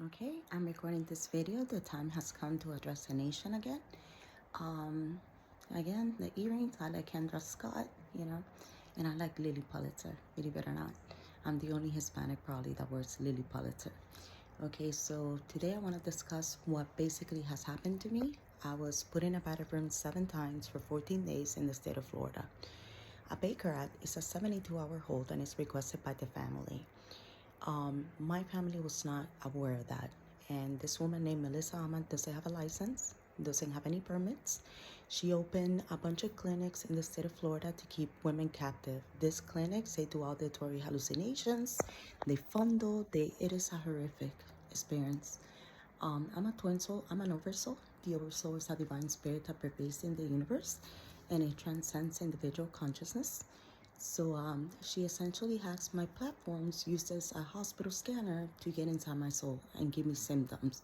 Okay, I'm recording this video. The time has come to address the nation again. Um, Again, the earrings, I like Kendra Scott, and I like Lily Pulitzer, believe it or not. I'm the only Hispanic probably that wears Lily Pulitzer. Okay, so today I want to discuss what basically has happened to me. I was put in a battered room 7 times for 14 days in the state of Florida. A Baker Act is a 72-hour hold and is requested by the family. My family was not aware of that. And this woman named Melissa Ahmad doesn't have a license, doesn't have any permits. She opened a bunch of clinics in the state of Florida to keep women captive. These clinics, they do auditory hallucinations, they fondle, it is a horrific experience. I'm a twin soul, I'm an oversoul. The oversoul is a divine spirit that pervades in the universe and it transcends individual consciousness. So she essentially hacks my platforms, used as a hospital scanner to get inside my soul and give me symptoms.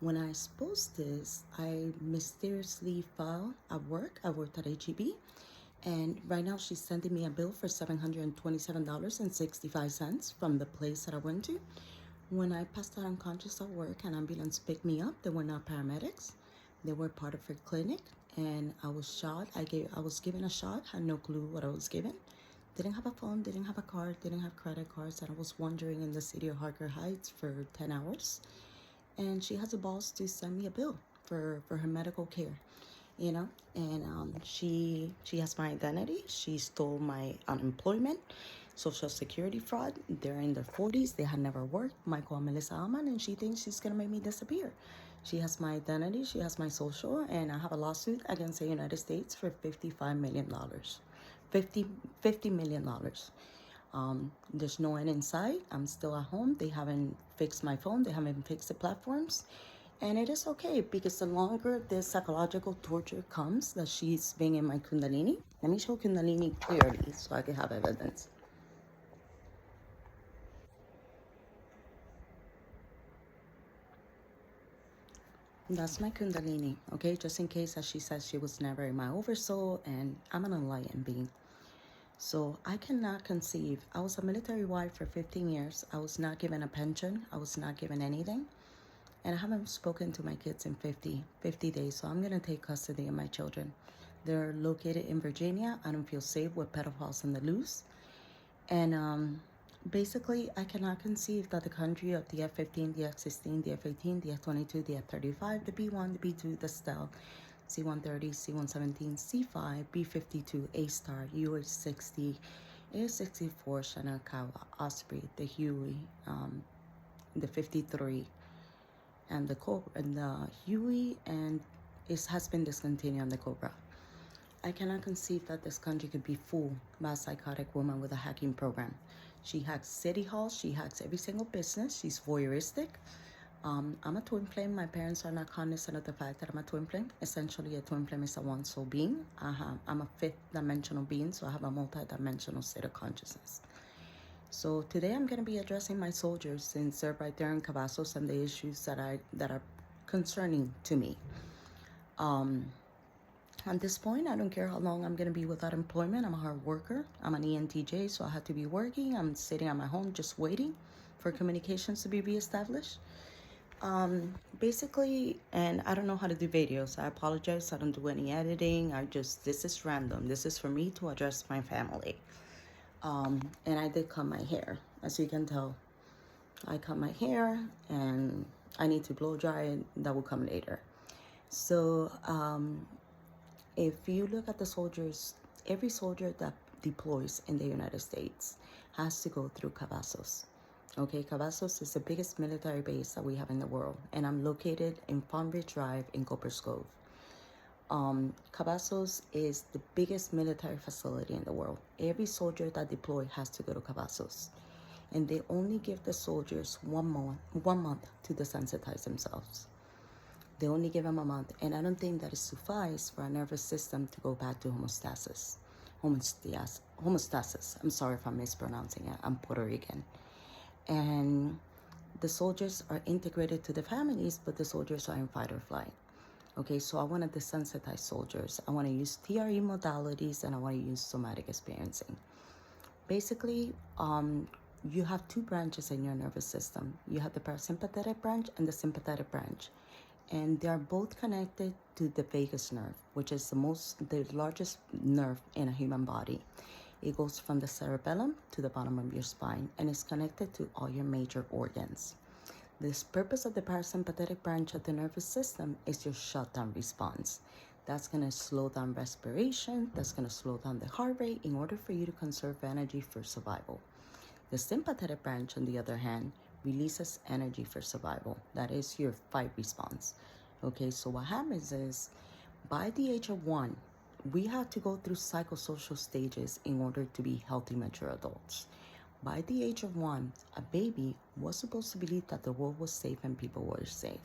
When I exposed this, I mysteriously fell at work. I worked at HEB. And right now she's sending me a bill for $727.65 from the place that I went to. When I passed out unconscious at work, an ambulance picked me up. They were not paramedics. They were part of her clinic, and I was shot. I was given a shot. Had no clue what I was given. Didn't have a phone. Didn't have a card. Didn't have credit cards. And I was wandering in the city of Harker Heights for 10 hours. And she has the balls to send me a bill for her medical care, and she has my identity. She stole my unemployment, social security fraud. They're in their 40s. They had never worked. Michael and Melissa Alman, and she thinks she's gonna make me disappear. She has my identity. She has my social, and I have a lawsuit against the United States for $55 million. 50 million dollars. There's no end in sight. I'm still at home. They haven't fixed my phone. They haven't fixed the platforms. And it is okay because the longer this psychological torture comes that she's being in my Kundalini, let me show Kundalini clearly so I can have evidence. That's my Kundalini, okay? Just in case that she says she was never in my oversoul and I'm an enlightened being. So I cannot conceive. I was a military wife for 15 years. I was not given a pension. I was not given anything. And I haven't spoken to my kids in 50 days. So I'm going to take custody of my children. They're located in Virginia. I don't feel safe with pedophiles on the loose. And basically, I cannot conceive that the country of the F-15, the F-16, the F-18, the F-22, the F-35, the B-1, the B-2, the Stealth, C-130, C-117, C-5, B-52, A-Star, UH-60, A-64, Shanakawa, Osprey, the Huey, the 53, and the Cobra, and the Huey, and it has been discontinued on the Cobra. I cannot conceive that this country could be fooled by a psychotic woman with a hacking program. She hacks city halls. She hacks every single business. She's voyeuristic. I'm a twin flame. My parents are not cognizant of the fact that I'm a twin flame. Essentially, a twin flame is a one soul being. I'm a fifth dimensional being, so I have a multi-dimensional state of consciousness. So today I'm going to be addressing my soldiers since they're right there in Cavazos and the issues that are concerning to me. At this point, I don't care how long I'm going to be without employment. I'm a hard worker. I'm an ENTJ, so I have to be working. I'm sitting at my home just waiting for communications to be reestablished. Basically, and I don't know how to do videos. I apologize. I don't do any editing. This is random. This is for me to address my family. And I did cut my hair. As you can tell, I cut my hair and I need to blow dry it. That will come later. So, if you look at the soldiers, every soldier that deploys in the United States has to go through Cavazos. Okay, Cavazos is the biggest military base that we have in the world, and I'm located in Palm Beach Drive in Copper Cove. Cavazos is the biggest military facility in the world. Every soldier that deploys has to go to Cavazos, and they only give the soldiers 1 month to desensitize themselves. They only give them a month, and I don't think that it suffices for our nervous system to go back to homeostasis. Homeostasis. I'm sorry if I'm mispronouncing it. I'm Puerto Rican. And the soldiers are integrated to the families, but the soldiers are in fight or flight. Okay, so I want to desensitize soldiers. I want to use TRE modalities, and I want to use somatic experiencing. Basically, you have two branches in your nervous system. You have the parasympathetic branch and the sympathetic branch. And they are both connected to the vagus nerve, which is the largest nerve in a human body. It goes from the cerebellum to the bottom of your spine and is connected to all your major organs. This purpose of the parasympathetic branch of the nervous system is your shutdown response. That's going to slow down respiration, that's going to slow down the heart rate in order for you to conserve energy for survival. The sympathetic branch, on the other hand, releases energy for survival. That is your fight response. Okay, so what happens is, by the age of 1, we have to go through psychosocial stages in order to be healthy, mature adults. By the age of 1, a baby was supposed to believe that the world was safe and people were safe.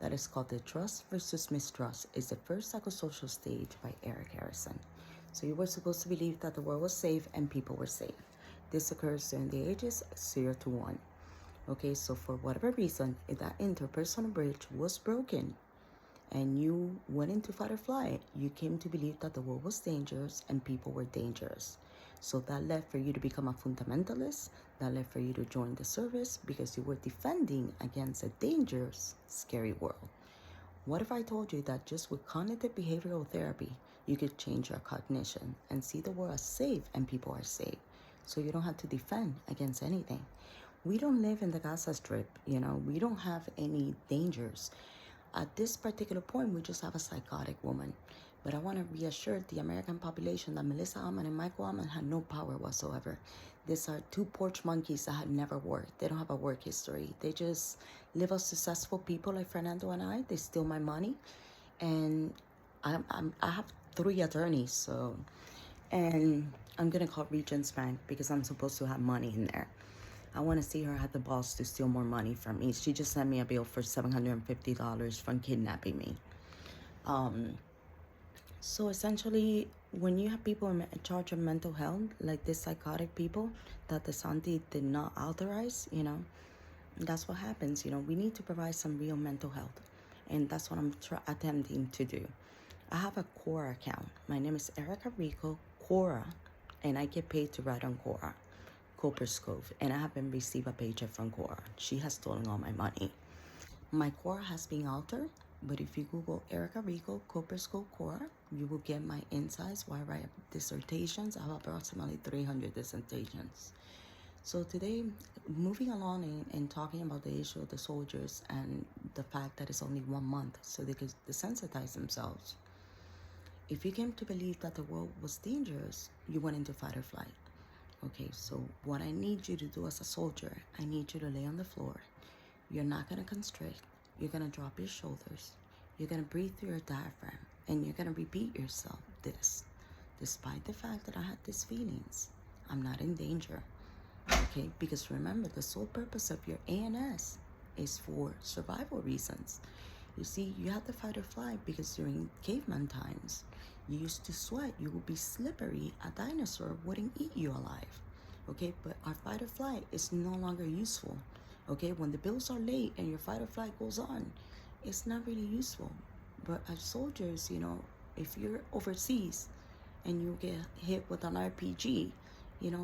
That is called the trust versus mistrust. It's the first psychosocial stage by Eric Harrison. So you were supposed to believe that the world was safe and people were safe. This occurs during the ages 0 to 1. Okay, so for whatever reason, if that interpersonal bridge was broken and you went into fight or flight, you came to believe that the world was dangerous and people were dangerous. So that led for you to become a fundamentalist. That led for you to join the service because you were defending against a dangerous, scary world. What if I told you that just with cognitive behavioral therapy, you could change your cognition and see the world as safe and people are safe, so you don't have to defend against anything? We don't live in the Gaza Strip, we don't have any dangers. At this particular point, we just have a psychotic woman. But I want to reassure the American population that Melissa Ahmed and Michael Ahmed had no power whatsoever. These are two porch monkeys that had never worked. They don't have a work history. They just live as successful people like Fernando and I. They steal my money. And I have 3 attorneys, and I'm going to call Regents Bank because I'm supposed to have money in there. I want to see her have the balls to steal more money from me. She just sent me a bill for $750 from kidnapping me. So essentially, when you have people in charge of mental health, like this psychotic people that the Santi did not authorize, that's what happens. We need to provide some real mental health. And that's what I'm attempting to do. I have a Quora account. My name is Erica Rico Quora, and I get paid to write on Quora. Cooper's Cove, and I haven't received a paycheck from Quora. She has stolen all my money. My Quora has been altered, but if you Google Erica Rico Cooper's Cove Quora, you will get my insights while I write dissertations. I have approximately 300 dissertations. So today, moving along and talking about the issue of the soldiers and the fact that it's only 1 month so they could desensitize themselves. If you came to believe that the world was dangerous, you went into fight or flight. Okay, so what I need you to do as a soldier, I need you to lay on the floor. You're not going to constrict. You're going to drop your shoulders. You're going to breathe through your diaphragm. And you're going to repeat yourself this. Despite the fact that I had these feelings, I'm not in danger. Okay, because remember, the sole purpose of your ANS is for survival reasons. You see, you have to fight or flight because during caveman times, you used to sweat, you would be slippery, a dinosaur wouldn't eat you alive. Okay, but our fight or flight is no longer useful. Okay, when the bills are late and your fight or flight goes on, it's not really useful. But as soldiers, if you're overseas and you get hit with an RPG,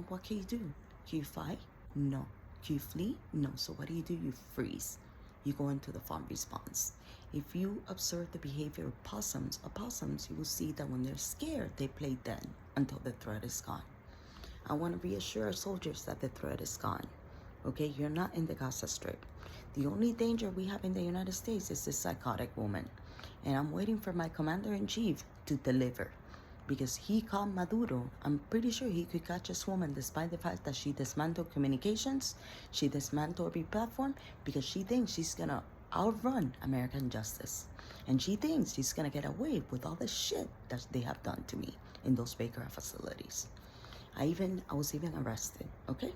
what can you do? Can you fight? No. Can you flee? No. So what do? You freeze. You go into the fawn response. If you observe the behavior of opossums, you will see that when they're scared, they play dead until the threat is gone. I want to reassure our soldiers that the threat is gone. Okay, you're not in the Gaza Strip. The only danger we have in the United States is this psychotic woman. And I'm waiting for my commander-in-chief to deliver. Because he caught Maduro, I'm pretty sure he could catch this woman despite the fact that she dismantled communications, she dismantled every platform, because she thinks she's gonna outrun American justice. And she thinks she's gonna get away with all the shit that they have done to me in those Baker facilities. I was even arrested, okay?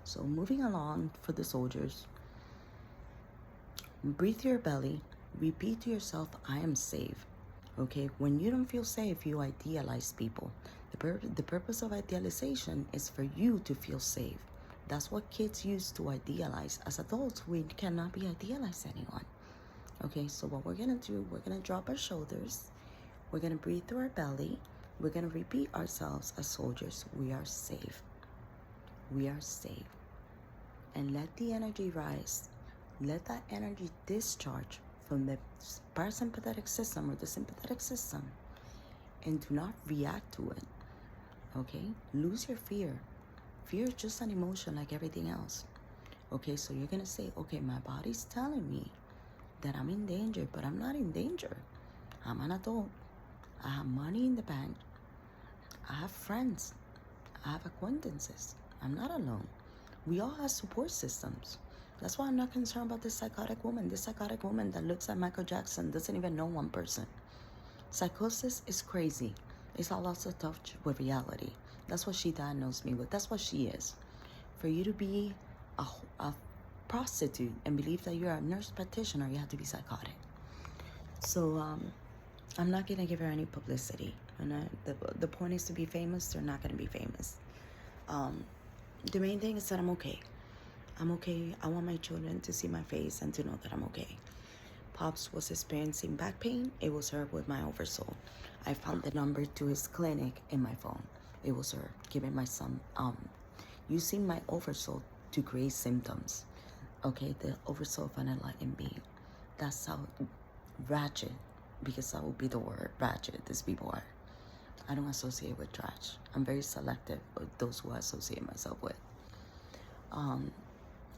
So moving along for the soldiers, breathe your belly, repeat to yourself, I am safe. Okay, when you don't feel safe, you idealize people. The purpose of idealization is for you to feel safe. That's what kids use to idealize. As adults, we cannot be idealized anyone. Okay, so what we're gonna do, we're gonna drop our shoulders. We're gonna breathe through our belly. We're gonna repeat ourselves as soldiers. We are safe. We are safe. and let the energy rise. Let that energy discharge from the parasympathetic system or the sympathetic system, and do not react to it. Okay? Lose your fear. Fear is just an emotion like everything else. Okay, so you're gonna say, okay, my body's telling me that I'm in danger, but I'm not in danger. I'm an adult. I have money in the bank. I have friends. I have acquaintances. I'm not alone. We all have support systems. That's why I'm not concerned about this psychotic woman. This psychotic woman that looks like Michael Jackson doesn't even know one person. Psychosis is crazy. It's all lots of touch with reality. That's what she diagnosed me with. That's what she is. For you to be a prostitute and believe that you're a nurse practitioner, you have to be psychotic. So I'm not gonna give her any publicity. And the point is to be famous. They're not gonna be famous. The main thing is that I'm okay. I'm okay. I want my children to see my face and to know that I'm okay. Pops was experiencing back pain. It was her with my oversoul. I found the number to his clinic in my phone. It was her giving my son, using my oversoul to create symptoms. Okay, the oversoul of an enlightened being. That's how ratchet, because that would be the word, ratchet, these people are. I don't associate with trash. I'm very selective with those who I associate myself with.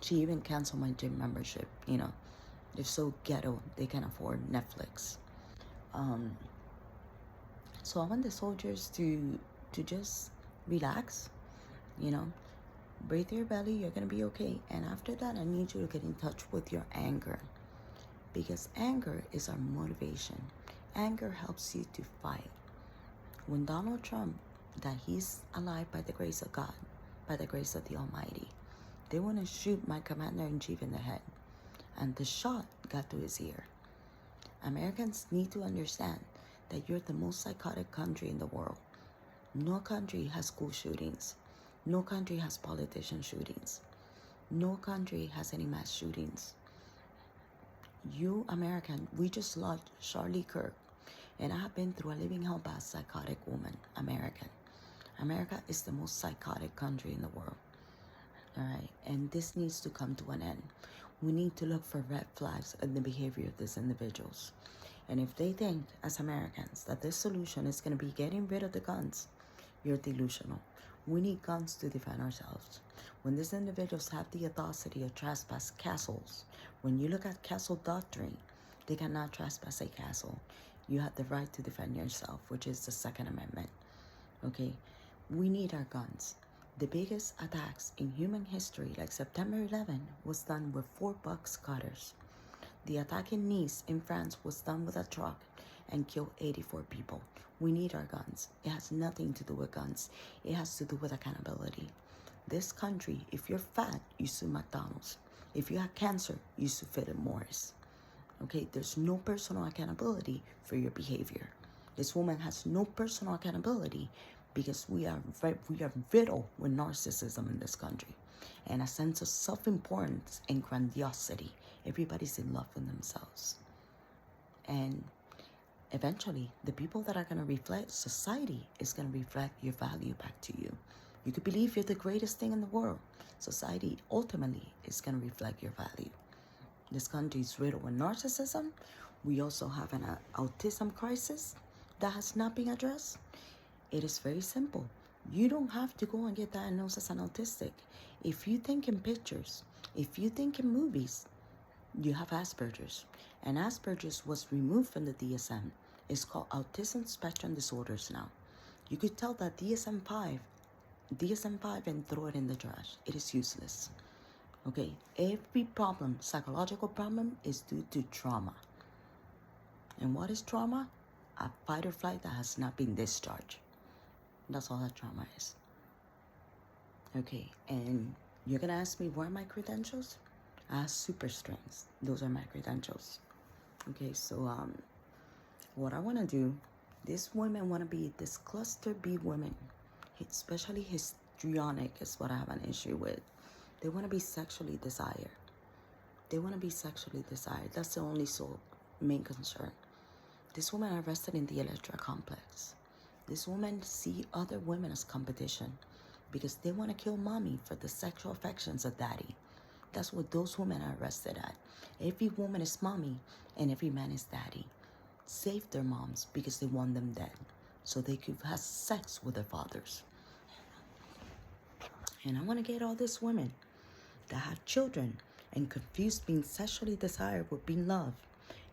She even canceled my gym membership, you know. They're so ghetto, they can afford Netflix. So I want the soldiers to just relax, you know. Breathe your belly, you're gonna be okay. And after that, I need you to get in touch with your anger, because anger is our motivation. Anger helps you to fight. When Donald Trump, that he's alive by the grace of God, by the grace of the Almighty, they want to shoot my commander-in-chief in the head, and the shot got to his ear. Americans need to understand that you're the most psychotic country in the world. No country has school shootings. No country has politician shootings. No country has any mass shootings. You, American, we just lost Charlie Kirk. And I have been through a living hell by a psychotic woman, American. America is the most psychotic country in the world. All right, and this needs to come to an end. We need to look for red flags in the behavior of these individuals. And if they think, as Americans, that this solution is going to be getting rid of the guns, you're delusional. We need guns to defend ourselves. When these individuals have the audacity to trespass castles, when you look at castle doctrine, they cannot trespass a castle. You have the right to defend yourself, which is the Second Amendment. Okay? We need our guns. The biggest attacks in human history, like September 11, was done with 4 box cutters. The attack in Nice in France was done with a truck and killed 84 people. We need our guns. It has nothing to do with guns. It has to do with accountability. This country, if you're fat, you sue McDonald's. If you have cancer, you sue Philip Morris. Okay, there's no personal accountability for your behavior. This woman has no personal accountability because we are riddled with narcissism in this country and a sense of self-importance and grandiosity. Everybody's in love with themselves. And eventually, the people that are going to reflect, society is going to reflect your value back to you. You could believe you're the greatest thing in the world. Society ultimately is going to reflect your value. This country is riddled with narcissism. We also have an autism crisis that has not been addressed. It is very simple. You don't have to go and get diagnosed as an autistic. If you think in pictures, if you think in movies, you have Asperger's. And Asperger's was removed from the DSM. It's called Autism Spectrum Disorders now. You could tell that DSM-5 and throw it in the trash. It is useless. Okay, every problem, psychological problem, is due to trauma. And what is trauma? A fight or flight that has not been discharged. That's all that trauma is. Okay, and you're gonna ask me, what are my credentials? I have super strengths. Those are my credentials. Okay, so what I wanna do, these women wanna be this cluster B women, especially histrionic is what I have an issue with. They want to be sexually desired. They want to be sexually desired. That's the only main concern. This woman arrested in the Electra complex. This woman see other women as competition because they want to kill mommy for the sexual affections of daddy. That's what those women are arrested at. Every woman is mommy and every man is daddy. Save their moms because they want them dead so they could have sex with their fathers. And I want to get all these women that have children and confuse being sexually desired with being loved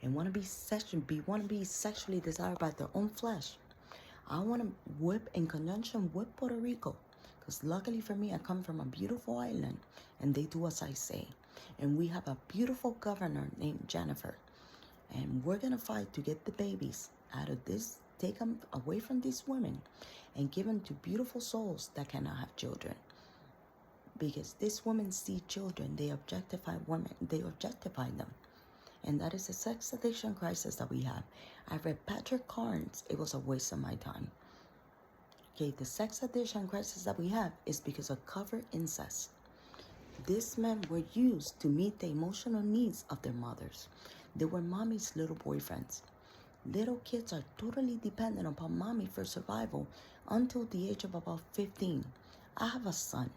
and want to be sexually desired by their own flesh. I want to whip in conjunction with Puerto Rico, because luckily for me, I come from a beautiful island and they do as I say. And we have a beautiful governor named Jennifer, and we're going to fight to get the babies out of this, take them away from these women and give them to beautiful souls that cannot have children. Because these women see children, they objectify women, they objectify them. And that is a sex addiction crisis that we have. I read Patrick Carnes. It was a waste of my time. Okay, the sex addiction crisis that we have is because of covert incest. These men were used to meet the emotional needs of their mothers. They were mommy's little boyfriends. Little kids are totally dependent upon mommy for survival until the age of about 15. I have a son.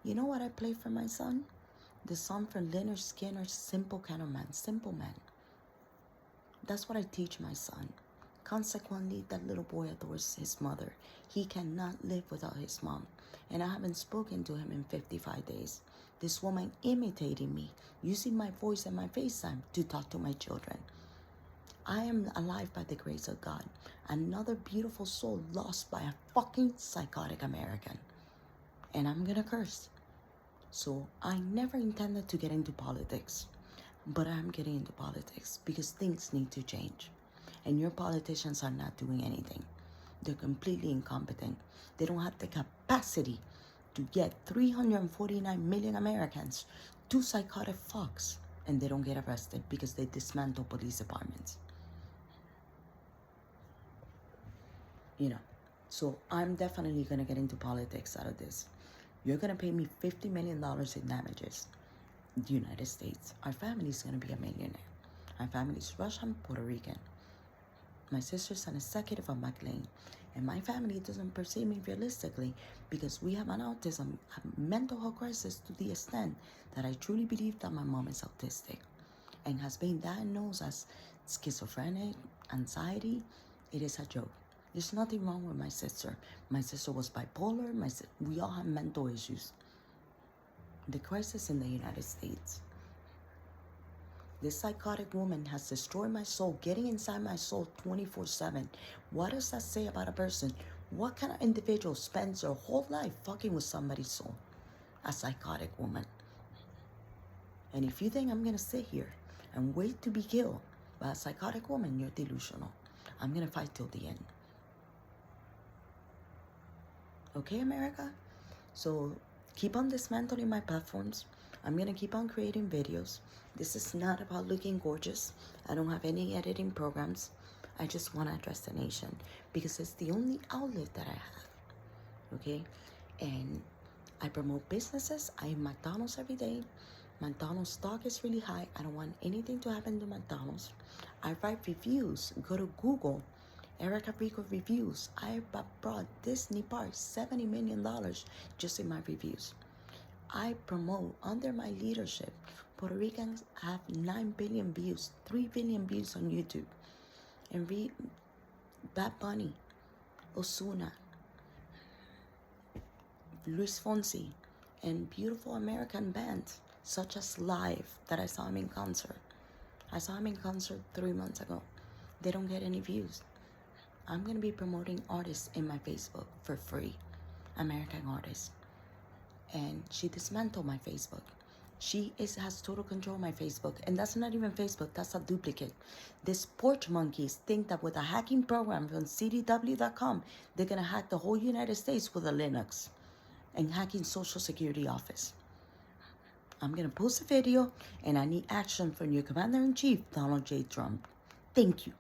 You know what I play for my son? The song from Lynyrd Skynyrd's Simple Kind of Man, Simple Man. That's what I teach my son. Consequently, that little boy adores his mother. He cannot live without his mom. And I haven't spoken to him in 55 days. This woman imitating me, using my voice and my FaceTime to talk to my children. I am alive by the grace of God. Another beautiful soul lost by a fucking psychotic American. And I'm gonna curse. So I never intended to get into politics, but I'm getting into politics because things need to change. And your politicians are not doing anything. They're completely incompetent. They don't have the capacity to get 349 million Americans to psychotic fucks, and they don't get arrested because they dismantle police departments. You know, so I'm definitely gonna get into politics out of this. You're going to pay me $50 million in damages. The United States. Our family is going to be a millionaire. Our family is Russian, Puerto Rican. My sister's an executive of McLean. And my family doesn't perceive me realistically because we have an autism, a mental health crisis to the extent that I truly believe that my mom is autistic and has been diagnosed as schizophrenic, anxiety. It is a joke. There's nothing wrong with my sister. My sister was bipolar. We all have mental issues. The crisis in the United States. This psychotic woman has destroyed my soul, getting inside my soul 24/7. What does that say about a person? What kind of individual spends their whole life fucking with somebody's soul? A psychotic woman. And if you think I'm going to sit here and wait to be killed by a psychotic woman, you're delusional. I'm going to fight till the end. Okay, America? So keep on dismantling my platforms. I'm going to keep on creating videos. This is not about looking gorgeous. I don't have any editing programs. I just want to address the nation because it's the only outlet that I have. Okay? And I promote businesses. I eat McDonald's every day. McDonald's stock is really high. I don't want anything to happen to McDonald's. I write reviews. Go to Google. Erica Rico reviews. I brought Disney Park $70 million just in my reviews. I promote under my leadership. Puerto Ricans have 9 billion views, 3 billion views on YouTube. And read Bad Bunny, Ozuna, Luis Fonsi, and beautiful American bands such as Live that I saw him in concert. I saw him in concert 3 months ago. They don't get any views. I'm going to be promoting artists in my Facebook for free, American artists. And she dismantled my Facebook. She has total control of my Facebook. And that's not even Facebook, that's a duplicate. These porch monkeys think that with a hacking program from CDW.com, they're going to hack the whole United States with a Linux and hacking Social Security office. I'm going to post a video and I need action from your Commander-in-Chief, Donald J. Trump. Thank you.